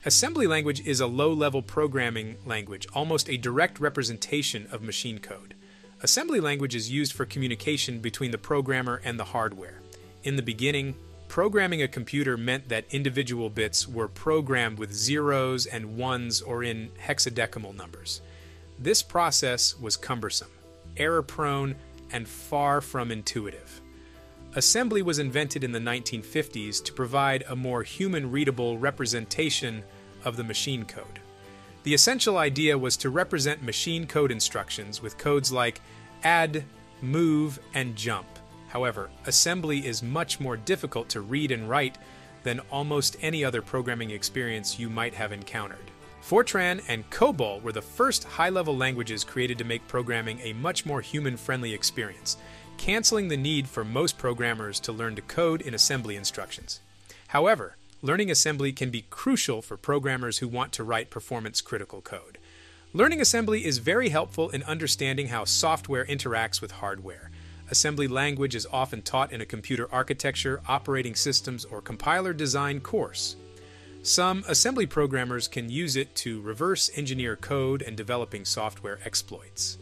Assembly language is a low-level programming language, almost a direct representation of machine code. Assembly language is used for communication between the programmer and the hardware. In the beginning, programming a computer meant that individual bits were programmed with zeros and ones or in hexadecimal numbers. This process was cumbersome, error-prone, and far from intuitive. Assembly was invented in the 1950s to provide a more human-readable representation of the machine code. The essential idea was to represent machine code instructions with codes like add, move, and jump. However, assembly is much more difficult to read and write than almost any other programming experience you might have encountered. FORTRAN and COBOL were the first high-level languages created to make programming a much more human-friendly experience, canceling the need for most programmers to learn to code in assembly instructions. However, learning assembly can be crucial for programmers who want to write performance-critical code. Learning assembly is very helpful in understanding how software interacts with hardware. Assembly language is often taught in a computer architecture, operating systems, or compiler design course. Some assembly programmers can use it to reverse engineer code and developing software exploits.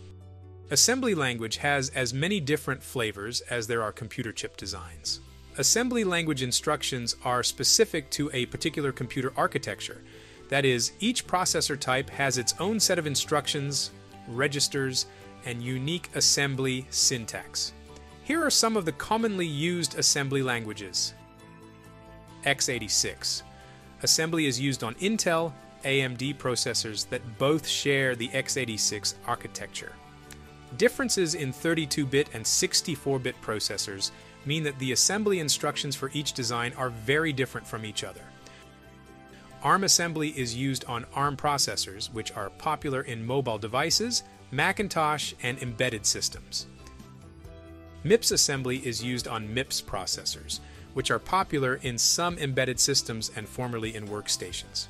Assembly language has as many different flavors as there are computer chip designs. Assembly language instructions are specific to a particular computer architecture. That is, each processor type has its own set of instructions, registers, and unique assembly syntax. Here are some of the commonly used assembly languages. x86. Assembly is used on Intel, AMD processors that both share the x86 architecture. Differences in 32-bit and 64-bit processors mean that the assembly instructions for each design are very different from each other. ARM assembly is used on ARM processors, which are popular in mobile devices, Macintosh, and embedded systems. MIPS assembly is used on MIPS processors, which are popular in some embedded systems and formerly in workstations.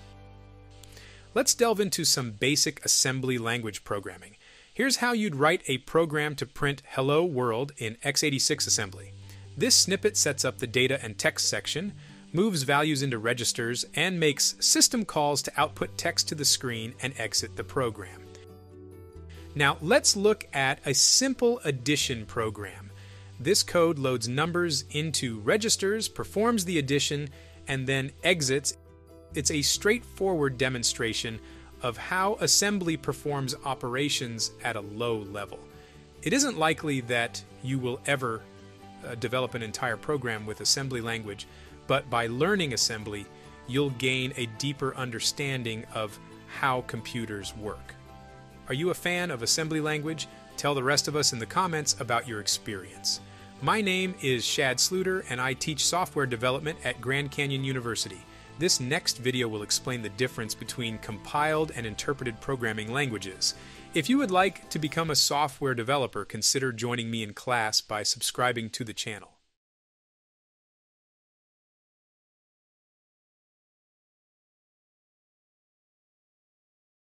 Let's delve into some basic assembly language programming. Here's how you'd write a program to print Hello World in x86 assembly. This snippet sets up the data and text section, moves values into registers, and makes system calls to output text to the screen and exit the program. Now let's look at a simple addition program. This code loads numbers into registers, performs the addition, and then exits. It's a straightforward demonstration of how assembly performs operations at a low level. It isn't likely that you will ever develop an entire program with assembly language, but by learning assembly, you'll gain a deeper understanding of how computers work. Are you a fan of assembly language? Tell the rest of us in the comments about your experience. My name is Sluiter, and I teach software development at Grand Canyon University. This next video will explain the difference between compiled and interpreted programming languages. If you would like to become a software developer, consider joining me in class by subscribing to the channel.